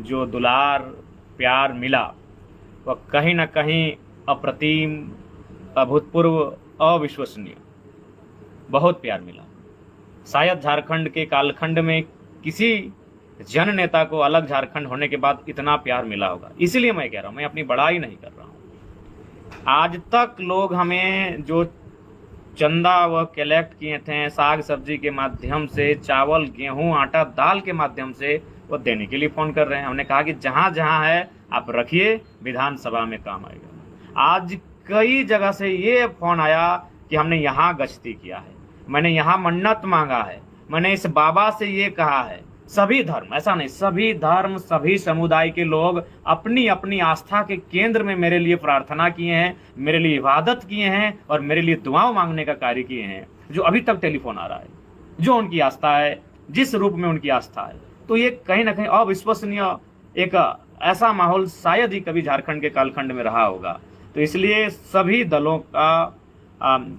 जो दुलार प्यार मिला वह कहीं ना कहीं अप्रतिम, अभूतपूर्व, अविश्वसनीय। बहुत प्यार मिला। शायद झारखंड के कालखंड में किसी जन नेता को अलग झारखंड होने के बाद इतना प्यार मिला होगा। इसीलिए मैं कह रहा हूँ, मैं अपनी बड़ाई नहीं कर रहा हूँ। आज तक लोग हमें जो चंदा वह कलेक्ट किए थे साग सब्जी के माध्यम से, चावल गेहूं आटा दाल के माध्यम से, वो देने के लिए फ़ोन कर रहे हैं। हमने कहा कि जहाँ जहाँ है आप रखिए, विधानसभा में काम आएगा। आज कई जगह से ये फ़ोन आया कि हमने यहाँ गश्ती किया है, मैंने यहाँ मन्नत मांगा है, मैंने इस बाबा से ये कहा है। सभी धर्म, ऐसा नहीं, सभी धर्म, सभी समुदाय के लोग अपनी अपनी आस्था के केंद्र में मेरे लिए प्रार्थना किए हैं, मेरे लिए इबादत किए हैं और मेरे लिए दुआओं मांगने का कार्य किए हैं। जो अभी तक टेलीफोन आ रहा है, जो उनकी आस्था है, जिस रूप में उनकी आस्था है, तो ये कहीं ना कहीं अविश्वसनीय एक ऐसा माहौल शायद ही कभी झारखंड के कालखंड में रहा होगा। तो इसलिए सभी दलों का,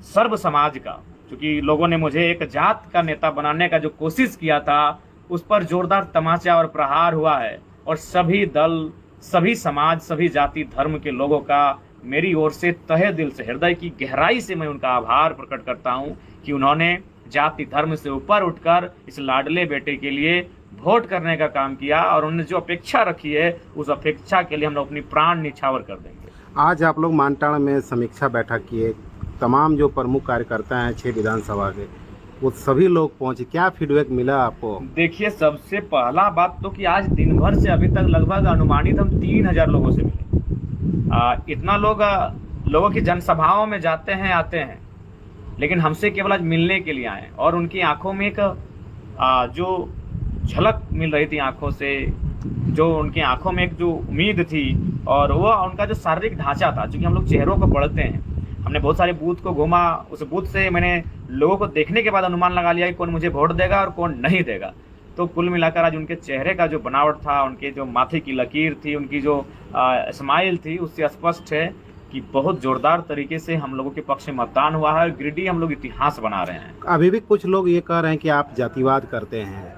सर्व समाज का, क्योंकि लोगों ने मुझे एक जात का नेता बनाने का जो कोशिश किया था, उस पर जोरदार तमाचा और प्रहार हुआ है। और सभी दल, सभी समाज, सभी जाति धर्म के लोगों का मेरी ओर से तहे दिल से, हृदय की गहराई से मैं उनका आभार प्रकट करता हूं कि उन्होंने जाति धर्म से ऊपर उठकर इस लाडले बेटे के लिए वोट करने का काम किया और उन्होंने जो अपेक्षा रखी है उस अपेक्षा के लिए हम लोग अपनी प्राण निछावर कर देंगे। आज आप लोग मानटाण में समीक्षा बैठक किए, तमाम जो प्रमुख कार्यकर्ता हैं 6 विधानसभा के, वो सभी लोग पहुंचे, क्या फीडबैक मिला आपको? देखिए, सबसे पहला बात तो कि आज दिन भर से अभी तक लगभग अनुमानित हम 3000 लोगों से मिले। इतना लोगों की जनसभाओं में जाते हैं, आते हैं, लेकिन हमसे केवल आज मिलने के लिए आए। और उनकी आंखों में एक जो झलक मिल रही थी आंखों से, जो उनकी आंखों में एक जो उम्मीद थी, और वो उनका जो शारीरिक ढांचा था, क्योंकि हम लोग चेहरों को पढ़ते हैं। हमने बहुत सारे बूथ को घूमा, उस बूथ से मैंने लोगों को देखने के बाद अनुमान लगा लिया कि कौन मुझे वोट देगा और कौन नहीं देगा। तो कुल मिलाकर आज उनके चेहरे का जो बनावट था, उनके जो माथे की लकीर थी, उनकी जो स्माइल थी, उससे स्पष्ट है कि बहुत जोरदार तरीके से हम लोगों के पक्ष में मतदान हुआ है। गिरिडीह हम लोग इतिहास बना रहे हैं। अभी भी कुछ लोग ये कह रहे हैं कि आप जातिवाद करते हैं,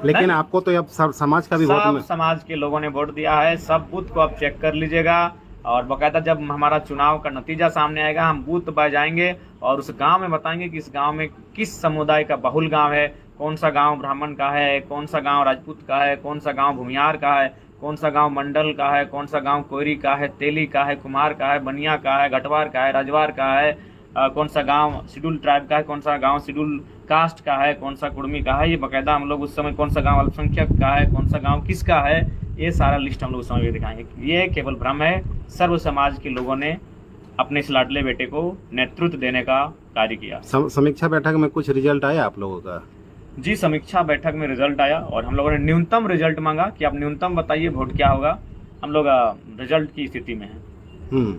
लेकिन आपको तो अब सब समाज का भी वोट सब समाज के लोगों ने वोट दिया है। सब बूथ को आप चेक कर लीजिएगा और बाकायदा जब हमारा चुनाव का नतीजा सामने आएगा, हम बूथ पर जाएंगे और उस गांव में बताएंगे कि इस गांव में किस समुदाय का बहुल गांव है, कौन सा गांव ब्राह्मण का है, कौन सा गांव राजपूत का है, कौन सा गांव भूमियार का है, कौन सा गांव मंडल का है, कौन सा गांव कोयरी का है, तेली का है, कुमार का है, बनिया का है, घटवार का है, राजवार का है, कौन सा गांव शेड्यूल ट्राइब का है, कौन सा गांव शेड्यूल कास्ट का है, कौन सा कुर्मी का है। ये बाकायदा हम लोग उस समय, कौन सा गांव अल्पसंख्यक का है, कौन सा गांव किसका है, ये सारा लिस्ट हम लोग उस समय दिखाएंगे। ये केवल भ्रम है। सर्व समाज के लोगों ने अपने इस लाडले बेटे को नेतृत्व देने का कार्य किया। समीक्षा बैठक में कुछ रिजल्ट आया आप लोगों का? जी, समीक्षा बैठक में रिजल्ट आया और हम लोगों ने न्यूनतम रिजल्ट मांगा कि आप न्यूनतम बताइए वोट क्या होगा। हम लोग रिजल्ट की स्थिति में हैं।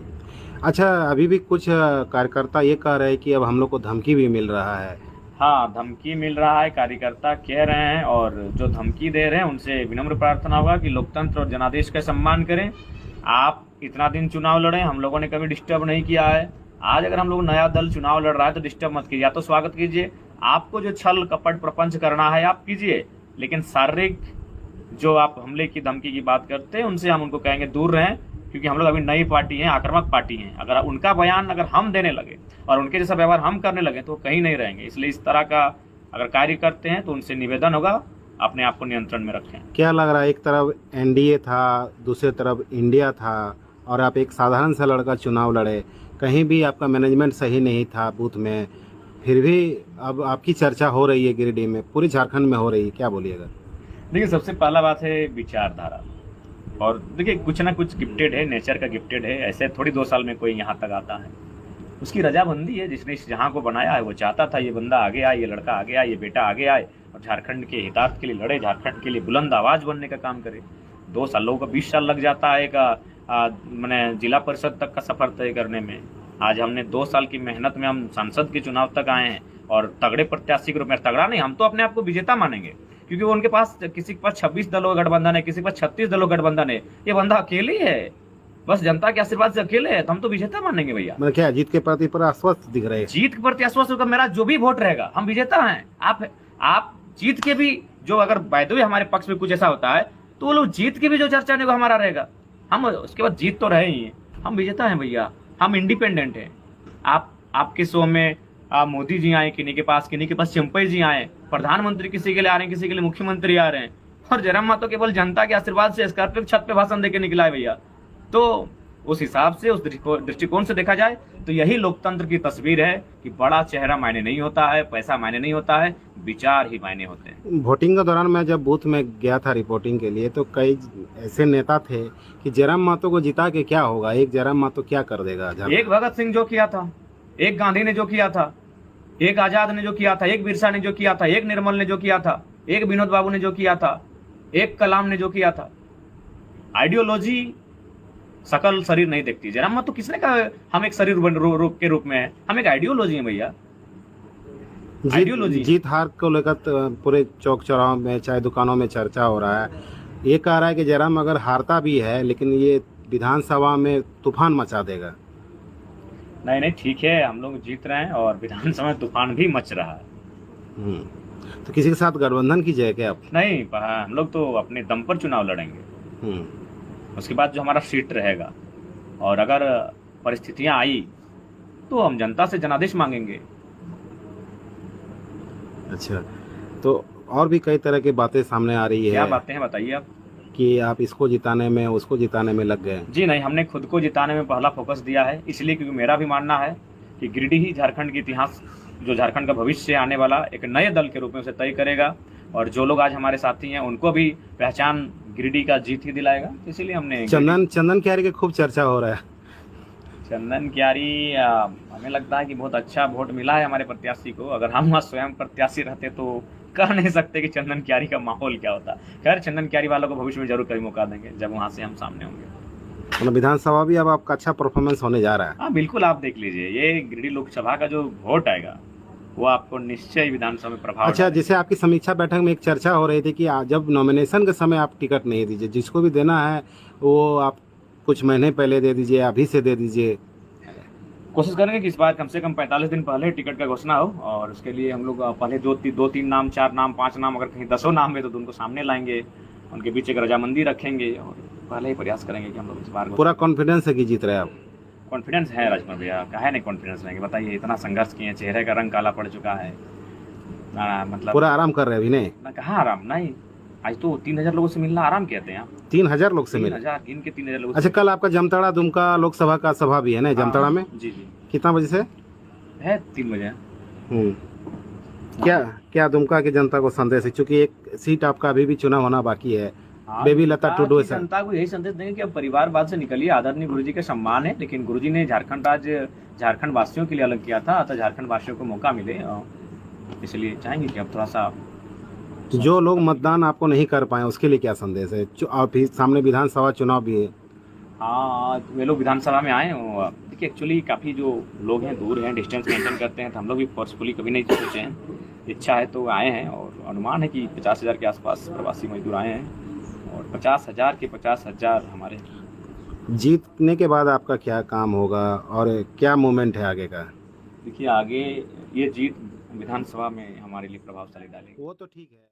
अच्छा, अभी भी कुछ कार्यकर्ता ये कह रहे हैं कि अब हम लोग को धमकी भी मिल रहा है। हाँ, धमकी मिल रहा है, कार्यकर्ता कह रहे हैं, और जो धमकी दे रहे हैं उनसे विनम्र प्रार्थना होगा कि लोकतंत्र और जनादेश का सम्मान करें। आप इतना दिन चुनाव लड़े, हम लोगों ने कभी डिस्टर्ब नहीं किया है। आज अगर हम लोग नया दल चुनाव लड़ रहा है तो डिस्टर्ब मत कीजिए, या तो स्वागत कीजिए। आपको जो छल कपट प्रपंच करना है आप कीजिए, लेकिन शारीरिक जो आप हमले की धमकी की बात करते हैं उनसे हम उनको कहेंगे दूर रहें, क्योंकि हम लोग अभी नई पार्टी हैं, आक्रामक पार्टी हैं। अगर उनका बयान अगर हम देने लगे और उनके जैसा व्यवहार हम करने लगे तो कहीं नहीं रहेंगे। इसलिए इस तरह का अगर कार्य करते हैं तो उनसे निवेदन होगा अपने आप को नियंत्रण में रखें। क्या लग रहा है, एक तरफ एनडीए था, दूसरी तरफ इंडिया था, और आप एक साधारण सा लड़का चुनाव लड़े, कहीं भी आपका मैनेजमेंट सही नहीं था बूथ में, फिर भी अब आपकी चर्चा हो रही है गिरिडीह में, पूरी झारखंड में हो रही है, क्या बोलिएगा? देखिए, सबसे पहला बात है विचारधारा। और देखिए, कुछ ना कुछ गिफ्टेड है, नेचर का गिफ्टेड है। ऐसे थोड़ी 2 साल में कोई यहाँ तक आता है, उसकी रजामंदी है। जिसने इस जहाँ को बनाया है वो चाहता था ये बंदा आगे आए, ये लड़का आगे आए, ये बेटा आगे आए और झारखंड के हितार्थ के लिए लड़े, झारखंड के लिए बुलंद आवाज़ बनने का काम करे। 2 साल, लोगों का 20 साल लग जाता है मैंने जिला परिषद तक का सफ़र तय करने में। आज हमने 2 साल की मेहनत में हम सांसद के चुनाव तक आए हैं और तगड़े प्रत्याशी के रूप में, तगड़ा नहीं, हम तो अपने आप को विजेता मानेंगे, क्योंकि वो उनके पास, किसी के पास 26 दलों का गठबंधन है, किसी के पास 36 दलों का गठबंधन है। ये बंदा अकेले है, बस जनता के आशीर्वाद से अकेले है, तो हम तो विजेता मानेंगे भैया। मतलब क्या जीत के प्रति पर आश्वस्त दिख रहे हैं? जीत के प्रति आश्वस्त होगा, मेरा जो भी वोट रहेगा हम विजेता हैं। आप जीत के भी, जो अगर बाय द वे हमारे पक्ष में कुछ ऐसा होता है तो वो लोग जीत के भी जो चर्चा नहीं वो हमारा रहेगा। हम उसके बाद जीत तो रहे ही हैं, हम विजेता हैं भैया, हम इंडिपेंडेंट हैं। आपके शो में मोदी जी आए किन्हीं के पास चंपई जी आए, प्रधानमंत्री किसी के लिए आ रहे हैं, किसी के लिए मुख्यमंत्री आ रहे हैं, और जयराम मातो केवल जनता के आशीर्वाद से स्कॉर्पियो छत पे भाषण देके निकला है भैया। तो उस हिसाब से, उस दृष्टिकोण से देखा जाए तो यही लोकतंत्र की तस्वीर है कि बड़ा चेहरा मायने नहीं होता है, पैसा मायने नहीं होता है, विचार ही मायने होते हैं। वोटिंग के दौरान मैं जब बूथ में गया था रिपोर्टिंग के लिए, तो कई ऐसे नेता थे कि जयराम मातो को जिता के क्या होगा, एक जयराम मातो क्या कर देगा। एक भगत सिंह जो किया था, एक गांधी ने जो किया था, एक आजाद ने जो किया था, एक बिरसा ने जो किया था, एक निर्मल ने जो किया था, एक विनोद बाबू ने जो किया था, एक कलाम ने जो किया था। आइडियोलॉजी सकल शरीर नहीं देखती। जयराम मातो किसने कहा हम एक शरीर रूप के रूप में है, हम एक आइडियोलॉजी है भैया। आइडियोलॉजी जीत हार को लेकर पूरे चौक चौराहों में, चाहे दुकानों में चर्चा हो रहा है। ये कह रहा है कि जयराम अगर हारता भी है लेकिन ये विधानसभा में तूफान मचा देगा। नहीं, ठीक है, हम लोग जीत रहे हैं और विधानसभा में तूफान भी मच रहा है। तो किसी के साथ गठबंधन की जाए क्या आप? नहीं, हम लोग तो अपने दम पर चुनाव लड़ेंगे। उसके बाद जो हमारा सीट रहेगा, और अगर परिस्थितियां आई तो हम जनता से जनादेश मांगेंगे। अच्छा, तो और भी कई तरह की बातें सामने आ रही है। क्या बातें हैं बताइए आप? कि आप इसको जिताने में, उसको जिताने में लग गए। जी नहीं, हमने खुद को जिताने में पहला फोकस दिया है, इसलिए क्योंकि मेरा भी मानना है कि गिरिडीह ही झारखंड के इतिहास, जो झारखंड का भविष्य आने वाला एक नए दल के रूप में उसे तय करेगा, और जो लोग आज हमारे साथी हैं उनको भी पहचान गिरिडीह का जीत ही दिलाएगा। इसीलिए हमने चंदन क्यारी की खूब चर्चा हो रहा है। चंदन क्यारी, हमें लगता है कि बहुत अच्छा वोट मिला है हमारे प्रत्याशी को। अगर हम स्वयं प्रत्याशी रहते तो कह नहीं सकते कि चंदन क्यारी का माहौल क्या होता। खैर, चंदन क्यारी वालों को भविष्य में जरूर कभी मौका देंगे जब वहां से हम सामने होंगे। मतलब विधानसभा भी अब आपका अच्छा परफॉर्मेंस होने जा रहा है। हाँ बिल्कुल, आप देख लीजिए, ये गिरिडीह लोकसभा का जो वोट आएगा वो आपको निश्चय विधानसभा में प्रभाव। अच्छा, जैसे आपकी समीक्षा बैठक में एक चर्चा हो रही थी कि जब नॉमिनेशन के समय आप टिकट नहीं दीजिए, जिसको भी देना है वो आप कुछ महीने पहले दे दीजिए, अभी से दे दीजिए। कोशिश करेंगे कि इस बार कम से कम 45 दिन पहले टिकट का घोषणा हो, और उसके लिए हम लोग पहले दो तीन नाम, 4 नाम, 5 नाम, अगर कहीं 10 नाम है तो उनको सामने लाएंगे, उनके बीच एक रजामंदी रखेंगे और पहले ही प्रयास करेंगे कि हम लोग इस बार पूरा कॉन्फिडेंस है कि जीत रहे आप? कॉन्फिडेंस है राजकुमार भैया, काहे नहीं कॉन्फिडेंस रहेंगे बताइए। इतना संघर्ष किए, चेहरे का रंग काला पड़ चुका है, मतलब पूरा आराम कर रहे हैं अभी? नहीं ना, कहाँ आराम, नहीं। आज तो 3000 लोगों से मिलना आराम कहते हैं। 3000 लोग से मिले? 3000 गिन के 3000 लोग। अच्छा, कल आपका जामताड़ा दुमका लोकसभा का सभा भी है ना जामताड़ा में? जी जी। कितना बजे से है? 3 बजे। क्या दुमका की जनता को संदेश है, चूंकि एक सीट आपका अभी भी चुनाव होना बाकी है? बेबी लता टुडू जनता को यही संदेश देंगे कि अब परिवारवाद से निकलिए। आदरणीय गुरुजी के सम्मान है, लेकिन गुरुजी ने झारखंड वासियों के लिए अलग किया था, अतः झारखंड वासियों को मौका मिले, इसलिए चाहेंगे कि अब थोड़ा सा जो लोग मतदान आपको नहीं कर पाए उसके लिए क्या संदेश है? फिर सामने विधानसभा चुनाव भी है। हाँ, वे लोग विधानसभा में आए। देखिए, एक्चुअली काफ़ी जो लोग हैं दूर हैं, डिस्टेंस मेंटेन करते हैं, तो हम लोग भी फोर्सफुली कभी नहीं सोचे हैं। इच्छा है तो आए हैं, और अनुमान है कि 50,000 के आसपास प्रवासी मजदूर आए हैं, और 50,000 के 50,000 हमारे। जीतने के बाद आपका क्या काम होगा और क्या मूवमेंट है आगे का? देखिए, आगे ये जीत विधानसभा में हमारे लिए प्रभावशाली डालेगी। वो तो ठीक है।